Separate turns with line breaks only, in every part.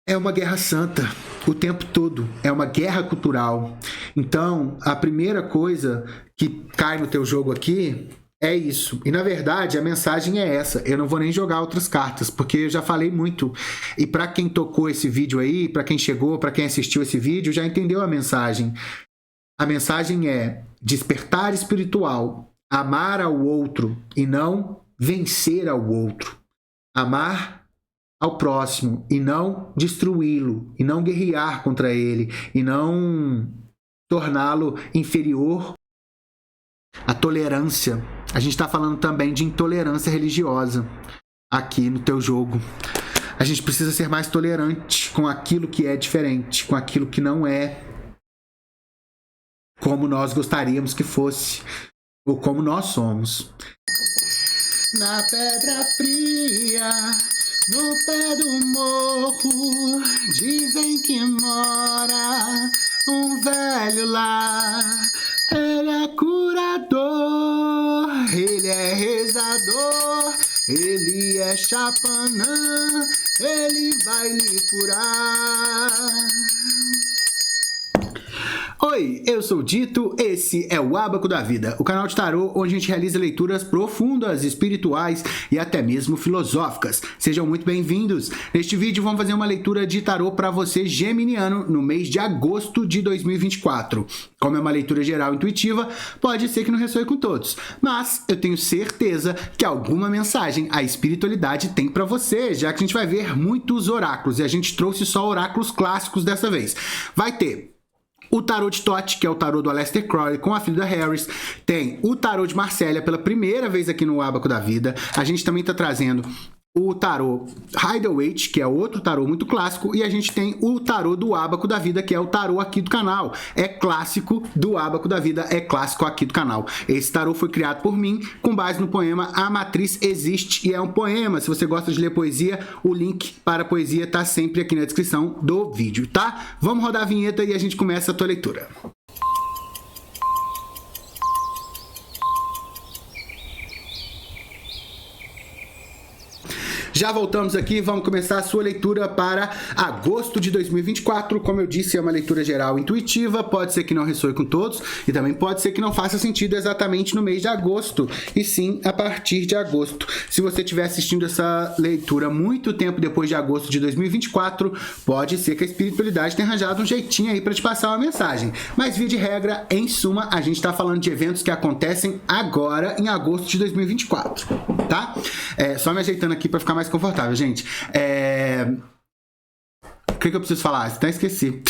É uma guerra santa, o tempo todo, é uma guerra cultural. Então, a primeira coisa que cai no teu jogo aqui é isso. E na verdade, a mensagem é essa. Eu não vou nem jogar outras cartas, porque eu já falei muito. E para quem tocou esse vídeo aí, para quem chegou, para quem assistiu esse vídeo, já entendeu a mensagem. A mensagem é despertar espiritual, amar ao outro e não vencer ao outro. Amar ao próximo e não destruí-lo, e não guerrear contra ele, e não torná-lo inferior. A tolerância. A gente está falando também de intolerância religiosa aqui no teu jogo. A gente precisa ser mais tolerante com aquilo que é diferente, com aquilo que não é como nós gostaríamos que fosse, ou como nós somos. Na pedra fria, no pé do morro, dizem que mora um velho lá. Ele é curador, ele é rezador, ele é chapanã, ele vai lhe curar. Oi, eu sou o Dito, esse é o Ábaco da Vida, o canal de tarô onde a gente realiza leituras profundas, espirituais e até mesmo filosóficas. Sejam muito bem-vindos. Neste vídeo vamos fazer uma leitura de tarô para você geminiano no mês de agosto de 2024. Como é uma leitura geral intuitiva, pode ser que não ressoe com todos, mas eu tenho certeza que alguma mensagem a espiritualidade tem para você, já que a gente vai ver muitos oráculos e a gente trouxe só oráculos clássicos dessa vez. Vai ter o tarô de Thoth, que é o tarô do Aleister Crowley com a filha da Harris. Tem o tarô de Marcélia pela primeira vez aqui no Ábaco da Vida. A gente também está trazendo o tarô Rider-Waite, que é outro tarô muito clássico, e a gente tem o tarô do Ábaco da Vida, que é o tarô aqui do canal. É clássico do Ábaco da Vida, é clássico aqui do canal. Esse tarô foi criado por mim com base no poema A Matriz Existe, e é um poema. Se você gosta de ler poesia, o link para a poesia tá sempre aqui na descrição do vídeo, tá? Vamos rodar a vinheta e a gente começa a tua leitura. Já voltamos aqui, vamos começar a sua leitura para agosto de 2024. Como eu disse, é uma leitura geral intuitiva, pode ser que não ressoe com todos e também pode ser que não faça sentido exatamente no mês de agosto, e sim a partir de agosto. Se você estiver assistindo essa leitura muito tempo depois de agosto de 2024, pode ser que a espiritualidade tenha arranjado um jeitinho aí para te passar uma mensagem. Mas, via de regra, em suma, a gente está falando de eventos que acontecem agora em agosto de 2024, tá? Só me ajeitando aqui para ficar mais confortável, gente. O que eu preciso falar? Até esqueci.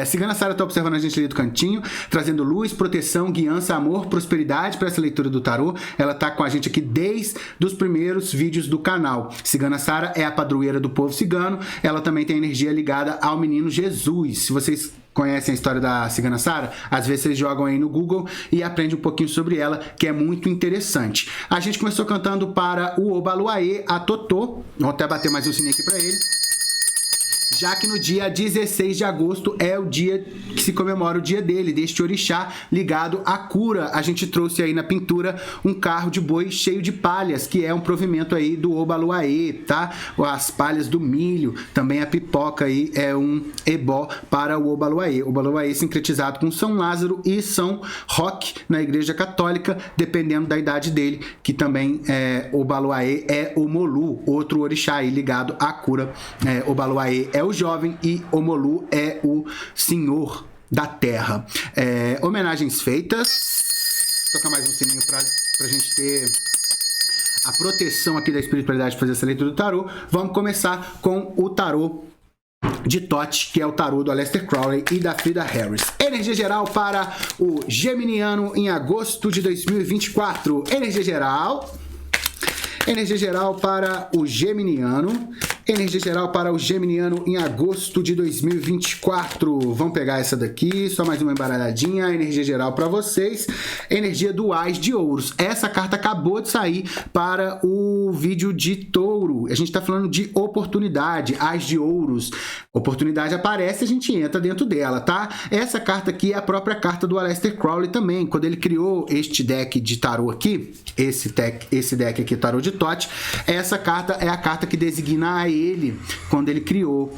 Cigana Sara está observando a gente ali do cantinho, trazendo luz, proteção, guiança, amor, prosperidade para essa leitura do tarô. Ela está com a gente aqui desde os primeiros vídeos do canal. Cigana Sara é a padroeira do povo cigano. Ela também tem energia ligada ao menino Jesus. Se vocês conhecem a história da Cigana Sara, às vezes vocês jogam aí no Google e aprendem um pouquinho sobre ela, que é muito interessante. A gente começou cantando para o Obaluaê, a Totô. Vou até bater mais um sininho aqui para ele. Já que no dia 16 de agosto é o dia que se comemora o dia dele, deste orixá ligado à cura. A gente trouxe aí na pintura um carro de boi cheio de palhas, que é um provimento aí do Obaluaê, tá? As palhas do milho, também a pipoca aí é um ebó para o Obaluaê. O Obaluaê sincretizado com São Lázaro e São Roque na Igreja Católica, dependendo da idade dele, que também Obaluaê é o Molu, outro orixá aí ligado à cura. Obaluaê é o jovem e Omolu é o senhor da terra. Homenagens feitas. Vou tocar mais um sininho pra gente ter a proteção aqui da espiritualidade para fazer essa leitura do tarô. Vamos começar com o tarô de Thoth, que é o tarô do Aleister Crowley e da Frida Harris. Energia geral para o geminiano em agosto de 2024. Energia geral para o geminiano. Energia geral para o geminiano em agosto de 2024. Vamos pegar essa daqui, só mais uma embaralhadinha. Energia geral para vocês. Energia do Ás de Ouros. Essa carta acabou de sair para o vídeo de touro. A gente está falando de oportunidade, Ás de Ouros. Oportunidade aparece, a gente entra dentro dela, tá? Essa carta aqui é a própria carta do Aleister Crowley também. Quando ele criou este deck de tarô aqui, esse deck aqui, tarô de Thoth, essa carta é a carta que designa a ele quando ele criou.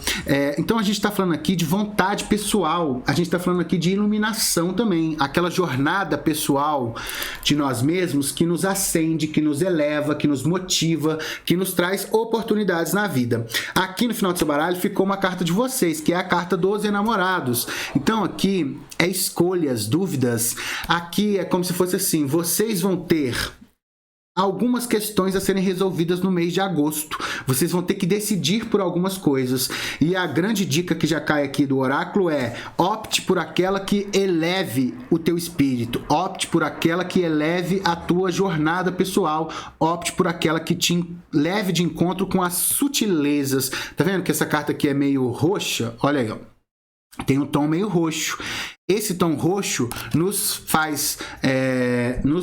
Então a gente está falando aqui de vontade pessoal, a gente está falando aqui de iluminação também, aquela jornada pessoal de nós mesmos que nos acende, que nos eleva, que nos motiva, que nos traz oportunidades na vida. Aqui no final do seu baralho ficou uma carta de vocês, que é a carta dos enamorados. Então aqui é escolhas, dúvidas. Aqui é como se fosse assim, vocês vão ter algumas questões a serem resolvidas no mês de agosto. Vocês vão ter que decidir por algumas coisas. E a grande dica que já cai aqui do oráculo é: opte por aquela que eleve o teu espírito. Opte por aquela que eleve a tua jornada pessoal. Opte por aquela que te leve de encontro com as sutilezas. Tá vendo que essa carta aqui é meio roxa? Olha aí, ó. Tem um tom meio roxo. Esse tom roxo nos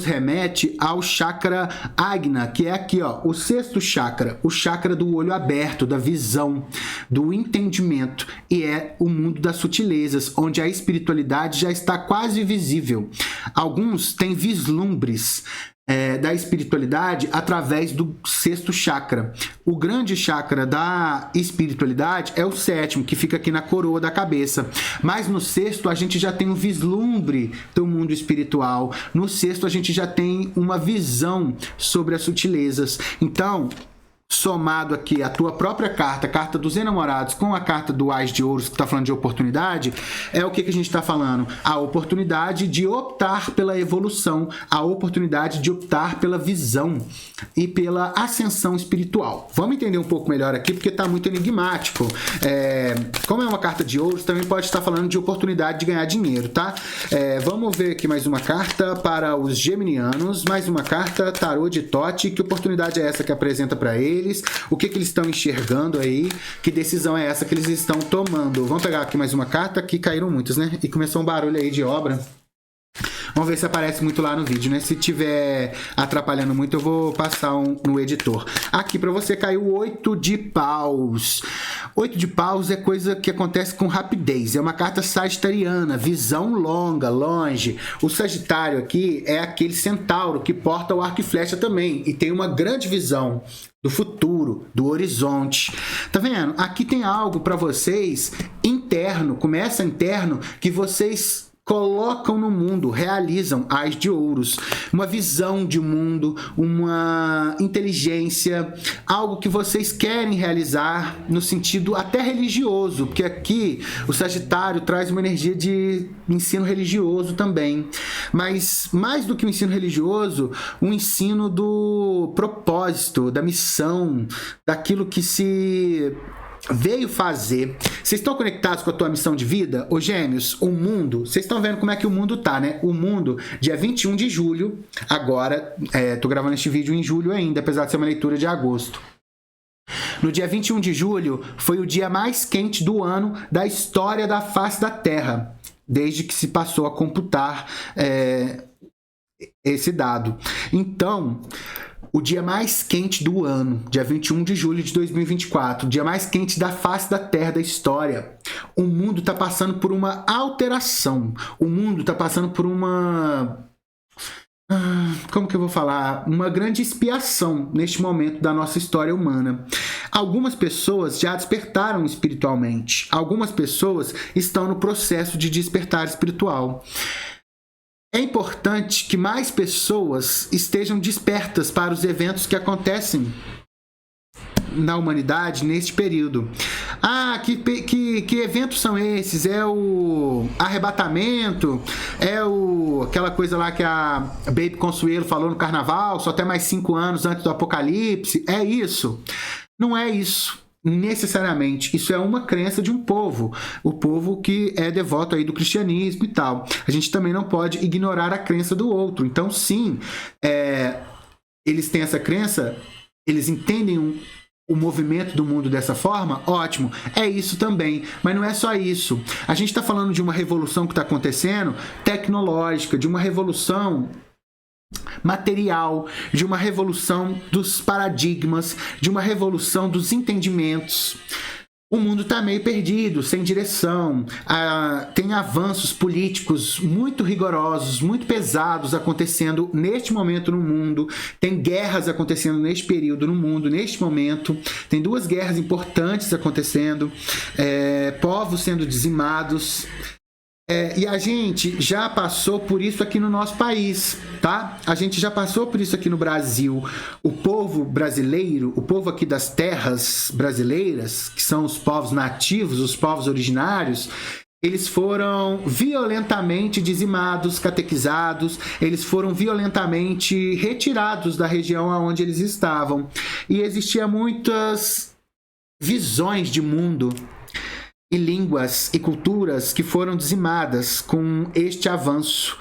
remete ao chakra Ajna, que é aqui, ó, o sexto chakra, o chakra do olho aberto, da visão, do entendimento, e é o mundo das sutilezas, onde a espiritualidade já está quase visível. Alguns têm vislumbres da espiritualidade através do sexto chakra. O grande chakra da espiritualidade é o sétimo, que fica aqui na coroa da cabeça. Mas no sexto a gente já tem um vislumbre do mundo espiritual. No sexto a gente já tem uma visão sobre as sutilezas. Então, somado aqui a tua própria carta, a carta dos enamorados, com a carta do Ás de Ouros, que está falando de oportunidade, é o que a gente está falando? A oportunidade de optar pela evolução, a oportunidade de optar pela visão e pela ascensão espiritual. Vamos entender um pouco melhor aqui, porque está muito enigmático. Como é uma carta de ouros, também pode estar falando de oportunidade de ganhar dinheiro, tá? Vamos ver aqui mais uma carta para os geminianos, mais uma carta, tarô de Tote. Que oportunidade é essa que apresenta para eles? O que eles estão enxergando aí? Que decisão é essa que eles estão tomando? Vamos pegar aqui mais uma carta, que caíram muitas, né? E começou um barulho aí de obra. Vamos ver se aparece muito lá no vídeo, né? Se tiver atrapalhando muito, eu vou passar no editor. Aqui para você caiu o 8 de paus. 8 de paus é coisa que acontece com rapidez. É uma carta sagitariana, visão longa, longe. O Sagitário aqui é aquele centauro que porta o arco e flecha também. E tem uma grande visão do futuro, do horizonte. Tá vendo? Aqui tem algo para vocês interno, começa interno, que vocês colocam no mundo, realizam. Ás de Ouros, uma visão de mundo, uma inteligência, algo que vocês querem realizar no sentido até religioso, porque aqui o Sagitário traz uma energia de ensino religioso também, mas mais do que o ensino religioso, um ensino do propósito, da missão, daquilo que se veio fazer. Vocês estão conectados com a tua missão de vida? Ô Gêmeos, o mundo, vocês estão vendo como é que o mundo tá, né? O mundo, dia 21 de julho, agora, tô gravando este vídeo em julho ainda, apesar de ser uma leitura de agosto. No dia 21 de julho, foi o dia mais quente do ano da história da face da Terra, desde que se passou a computar esse dado. Então, o dia mais quente do ano, dia 21 de julho de 2024, o dia mais quente da face da Terra, da história. O mundo está passando por uma alteração. O mundo está passando por uma... como que eu vou falar? Uma grande expiação neste momento da nossa história humana. Algumas pessoas já despertaram espiritualmente. Algumas pessoas estão no processo de despertar espiritual. É importante que mais pessoas estejam despertas para os eventos que acontecem na humanidade neste período. Que eventos são esses? É o arrebatamento? É aquela coisa lá que a Baby Consuelo falou no carnaval, só até mais 5 anos antes do apocalipse? É isso? Não é isso. Necessariamente, isso é uma crença de um povo, o povo que é devoto aí do cristianismo e tal. A gente também não pode ignorar a crença do outro. Então, sim, eles têm essa crença, eles entendem o movimento do mundo dessa forma, ótimo, é isso também, mas não é só isso. A gente está falando de uma revolução que está acontecendo, tecnológica, de uma revolução material, de uma revolução dos paradigmas, de uma revolução dos entendimentos. o mundo está meio perdido, sem direção, tem avanços políticos muito rigorosos, muito pesados acontecendo neste momento no mundo, tem guerras acontecendo neste período no mundo, neste momento, tem 2 guerras importantes acontecendo, povos sendo dizimados. E a gente já passou por isso aqui no nosso país, tá? A gente já passou por isso aqui no Brasil. O povo brasileiro, o povo aqui das terras brasileiras, que são os povos nativos, os povos originários, eles foram violentamente dizimados, catequizados, eles foram violentamente retirados da região onde eles estavam. E existiam muitas visões de mundo e línguas e culturas que foram dizimadas com este avanço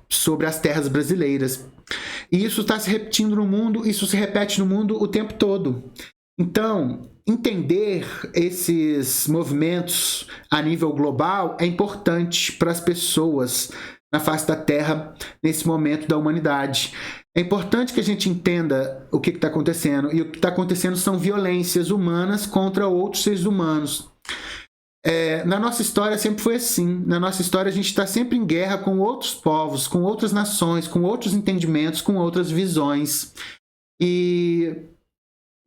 sobre as terras brasileiras. E isso está se repetindo no mundo, isso se repete no mundo o tempo todo. Então, entender esses movimentos a nível global é importante para as pessoas na face da Terra nesse momento da humanidade. É importante que a gente entenda o que está acontecendo. E o que está acontecendo são violências humanas contra outros seres humanos. Na nossa história sempre foi assim. Na nossa história a gente está sempre em guerra com outros povos, com outras nações, com outros entendimentos, com outras visões. E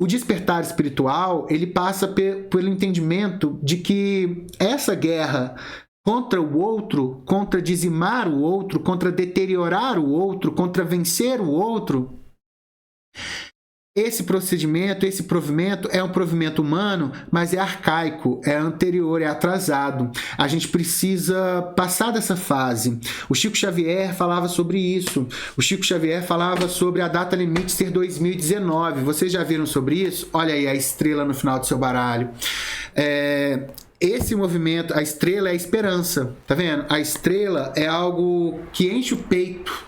o despertar espiritual, ele passa pelo entendimento de que essa guerra contra o outro, contra dizimar o outro, contra deteriorar o outro, contra vencer o outro, esse procedimento, esse provimento é um provimento humano, mas é arcaico, é anterior, é atrasado. A gente precisa passar dessa fase. O Chico Xavier falava sobre isso. O Chico Xavier falava sobre a data limite ser 2019. Vocês já viram sobre isso? Olha aí a estrela no final do seu baralho. Esse movimento, a estrela é a esperança, tá vendo? A estrela é algo que enche o peito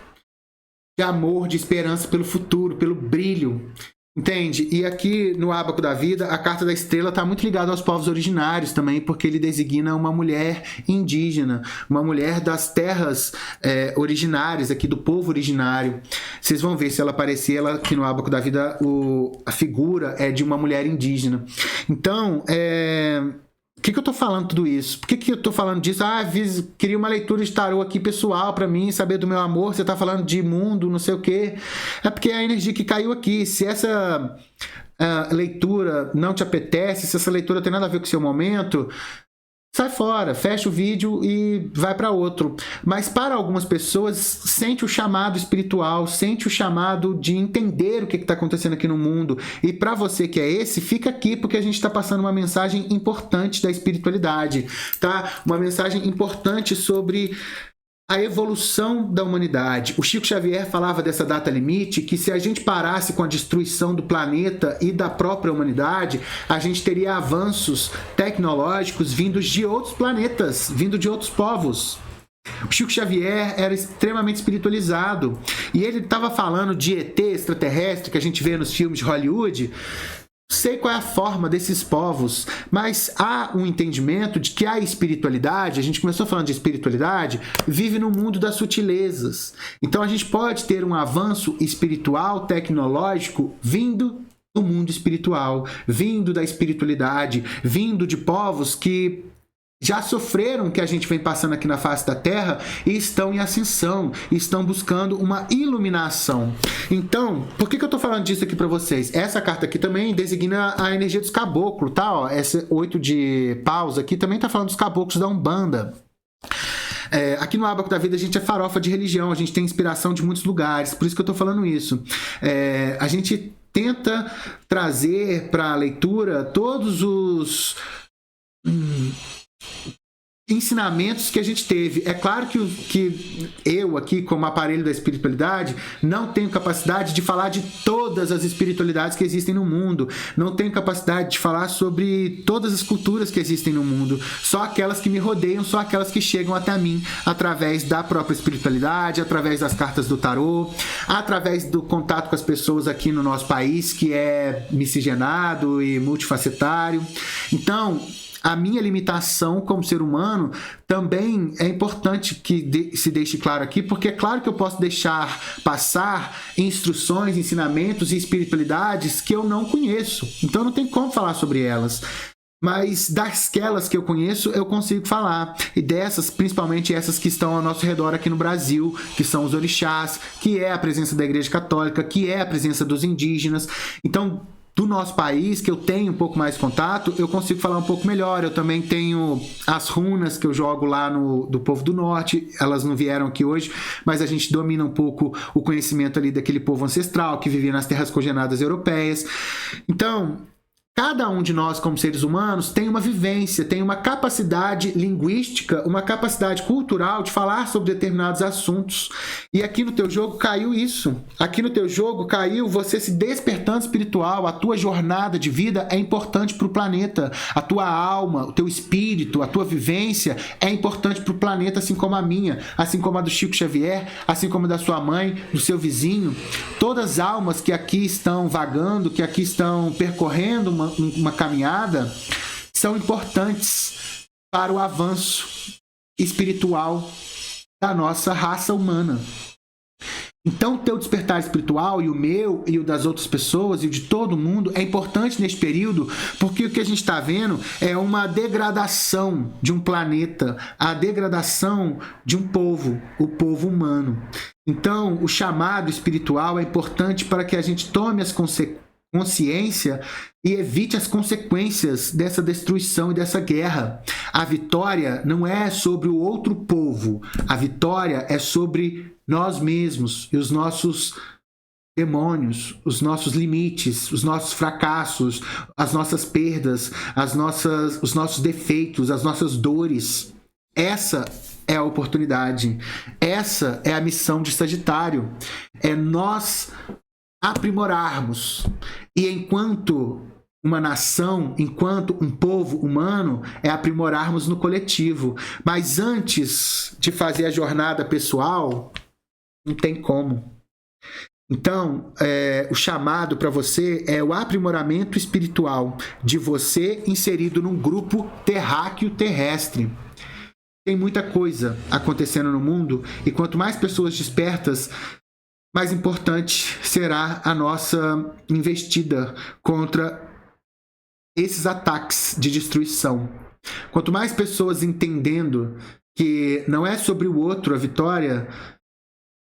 de amor, de esperança pelo futuro, pelo brilho, entende? E aqui no Ábaco da Vida, a carta da estrela está muito ligada aos povos originários também, porque ele designa uma mulher indígena, uma mulher das terras originárias, aqui do povo originário. Vocês vão ver, se ela aparecer, ela, aqui no Ábaco da Vida, a figura é de uma mulher indígena. Então, por que eu tô falando tudo isso? Por que eu tô falando disso? Queria uma leitura de tarô aqui pessoal pra mim, saber do meu amor, você tá falando de mundo, não sei o quê. É porque é a energia que caiu aqui. Se essa leitura não te apetece, se essa leitura tem nada a ver com o seu momento, sai fora, fecha o vídeo e vai para outro. Mas para algumas pessoas, sente o chamado espiritual, sente o chamado de entender o que está acontecendo aqui no mundo. E para você que é esse, fica aqui porque a gente está passando uma mensagem importante da espiritualidade, tá? Uma mensagem importante sobre a evolução da humanidade. O Chico Xavier falava dessa data limite, que se a gente parasse com a destruição do planeta e da própria humanidade, a gente teria avanços tecnológicos vindos de outros planetas, vindo de outros povos. O Chico Xavier era extremamente espiritualizado e ele estava falando de ET extraterrestre que a gente vê nos filmes de Hollywood. Sei qual é a forma desses povos, mas há um entendimento de que a espiritualidade, a gente começou falando de espiritualidade, vive no mundo das sutilezas. Então a gente pode ter um avanço espiritual, tecnológico, vindo do mundo espiritual, vindo da espiritualidade, vindo de povos que já sofreram o que a gente vem passando aqui na face da Terra e estão em ascensão, estão buscando uma iluminação. Então, por que eu tô falando disso aqui para vocês? Essa carta aqui também designa a energia dos caboclos, tá? Ó, essa 8 de paus aqui também tá falando dos caboclos da Umbanda. Aqui no Ábaco da Vida a gente é farofa de religião, a gente tem inspiração de muitos lugares, por isso que eu tô falando isso. A gente tenta trazer para a leitura todos os ensinamentos que a gente teve. É claro que eu aqui, como aparelho da espiritualidade, não tenho capacidade de falar de todas as espiritualidades que existem no mundo, não tenho capacidade de falar sobre todas as culturas que existem no mundo, só aquelas que me rodeiam, só aquelas que chegam até mim através da própria espiritualidade, através das cartas do tarô, através do contato com as pessoas aqui no nosso país, que é miscigenado e multifacetário. Então, a minha limitação como ser humano também é importante que se deixe claro aqui, porque é claro que eu posso deixar passar instruções, ensinamentos e espiritualidades que eu não conheço. Então não tem como falar sobre elas. Mas daquelas que eu conheço, eu consigo falar. E dessas, principalmente essas que estão ao nosso redor aqui no Brasil, que são os orixás, que é a presença da Igreja Católica, que é a presença dos indígenas. Então, do nosso país, que eu tenho um pouco mais contato, eu consigo falar um pouco melhor. Eu também tenho as runas que eu jogo lá do povo do norte. Elas não vieram aqui hoje, mas a gente domina um pouco o conhecimento ali daquele povo ancestral que vivia nas terras congeladas europeias. Então, cada um de nós, como seres humanos, tem uma vivência, tem uma capacidade linguística, uma capacidade cultural de falar sobre determinados assuntos. E aqui no teu jogo caiu isso. Aqui no teu jogo caiu você se despertando espiritual. A tua jornada de vida é importante para o planeta. A tua alma, o teu espírito, a tua vivência é importante para o planeta, assim como a minha, assim como a do Chico Xavier, assim como a da sua mãe, do seu vizinho. Todas as almas que aqui estão vagando, que aqui estão percorrendo uma caminhada, são importantes para o avanço espiritual da nossa raça humana. Então, o teu despertar espiritual, e o meu, e o das outras pessoas, e o de todo mundo, é importante neste período, porque o que a gente está vendo é uma degradação de um planeta, a degradação de um povo, o povo humano. Então, o chamado espiritual é importante para que a gente tome as consciência e evite as consequências dessa destruição e dessa guerra. A vitória não é sobre o outro povo, a vitória é sobre nós mesmos e os nossos demônios, os nossos limites, os nossos fracassos, as nossas perdas, os nossos defeitos, as nossas dores. Essa é a oportunidade, essa é a missão de Sagitário, é nós aprimorarmos. E enquanto uma nação, enquanto um povo humano, é aprimorarmos no coletivo. Mas antes de fazer a jornada pessoal, não tem como. Então, o chamado para você é o aprimoramento espiritual de você inserido num grupo terráqueo terrestre. Tem muita coisa acontecendo no mundo, e quanto mais pessoas despertas, mais importante será a nossa investida contra esses ataques de destruição. Quanto mais pessoas entendendo que não é sobre o outro a vitória,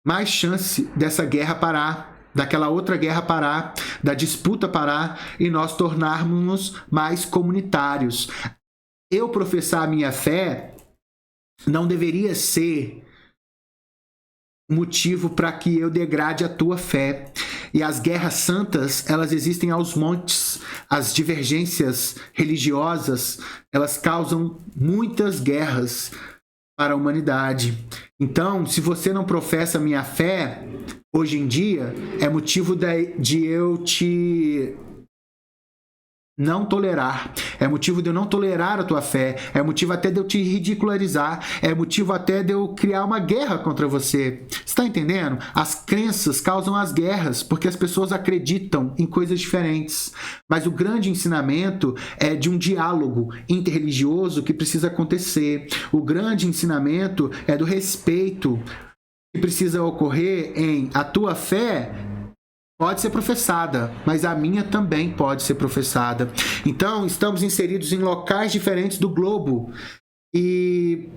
mais chance dessa guerra parar, daquela outra guerra parar, da disputa parar e nós tornarmos mais comunitários. Eu professar a minha fé não deveria ser motivo para que eu degrade a tua fé. E as guerras santas, elas existem aos montes. As divergências religiosas, elas causam muitas guerras para a humanidade. Então, se você não professa a minha fé, hoje em dia, é motivo de eu te não tolerar, é motivo de eu não tolerar a tua fé, é motivo até de eu te ridicularizar, é motivo até de eu criar uma guerra contra você. Você está entendendo? As crenças causam as guerras, porque as pessoas acreditam em coisas diferentes. Mas o grande ensinamento é de um diálogo interreligioso que precisa acontecer. O grande ensinamento é do respeito que precisa ocorrer em a tua fé pode ser professada, mas a minha também pode ser professada. Então, estamos inseridos em locais diferentes do globo. E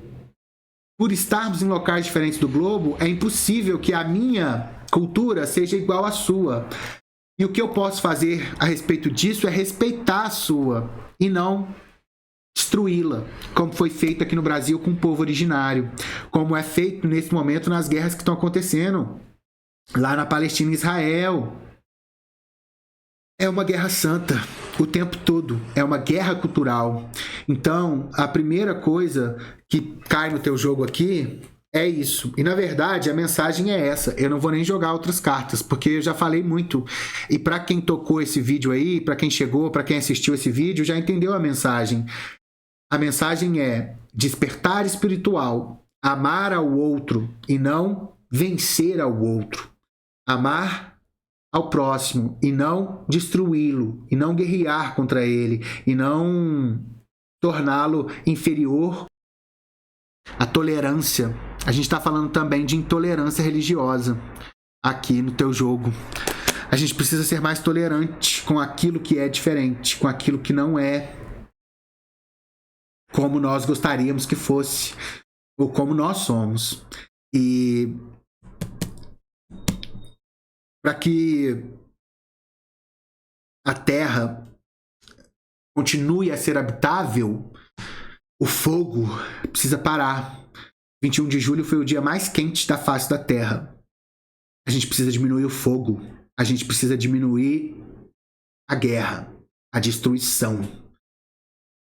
por estarmos em locais diferentes do globo, é impossível que a minha cultura seja igual à sua. E o que eu posso fazer a respeito disso é respeitar a sua e não destruí-la, como foi feito aqui no Brasil com o povo originário, como é feito nesse momento nas guerras que estão acontecendo lá na Palestina e Israel. É uma guerra santa o tempo todo, é uma guerra cultural. Então, a primeira coisa que cai no teu jogo aqui é isso. E na verdade, a mensagem é essa. Eu não vou nem jogar outras cartas, porque eu já falei muito. E para quem tocou esse vídeo aí, para quem chegou, para quem assistiu esse vídeo, já entendeu a mensagem. A mensagem é despertar espiritual, amar ao outro e não vencer ao outro. Amar ao próximo e não destruí-lo, e não guerrear contra ele, e não torná-lo inferior à tolerância. A gente está falando também de intolerância religiosa aqui no teu jogo. A gente precisa ser mais tolerante com aquilo que é diferente, com aquilo que não é como nós gostaríamos que fosse, ou como nós somos. E para que a Terra continue a ser habitável, o fogo precisa parar. 21 de julho foi o dia mais quente da face da Terra. A gente precisa diminuir o fogo. A gente precisa diminuir a guerra, a destruição.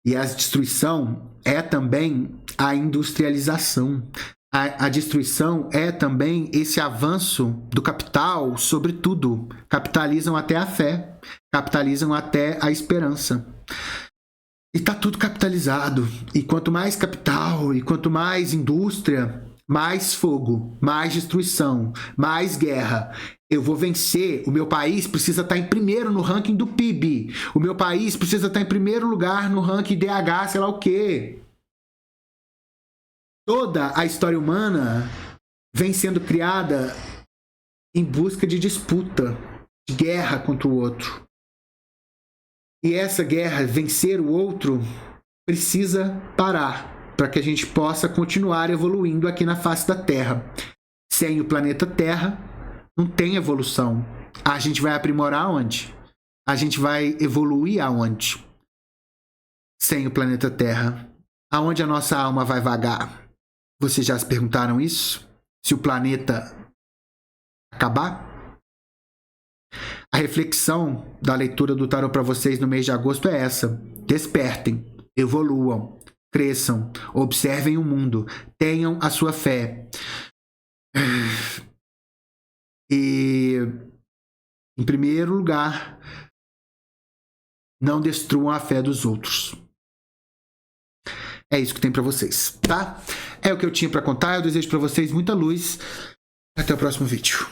E a destruição é também a industrialização. A destruição é também esse avanço do capital sobre tudo. Capitalizam até a fé, capitalizam até a esperança. E tá tudo capitalizado. E quanto mais capital, e quanto mais indústria, mais fogo, mais destruição, mais guerra. Eu vou vencer. O meu país precisa estar em primeiro no ranking do PIB. O meu país precisa estar em primeiro lugar no ranking DH, sei lá o quê. Toda a história humana vem sendo criada em busca de disputa, de guerra contra o outro. E essa guerra, vencer o outro, precisa parar para que a gente possa continuar evoluindo aqui na face da Terra. Sem o planeta Terra, não tem evolução. A gente vai aprimorar onde? A gente vai evoluir aonde? Sem o planeta Terra. Aonde a nossa alma vai vagar? Vocês já se perguntaram isso? Se o planeta acabar? A reflexão da leitura do tarô para vocês no mês de agosto é essa. Despertem, evoluam, cresçam, observem o mundo, tenham a sua fé. E, em primeiro lugar, não destruam a fé dos outros. É isso que tem para vocês, tá? É o que eu tinha para contar. Eu desejo para vocês muita luz. Até o próximo vídeo.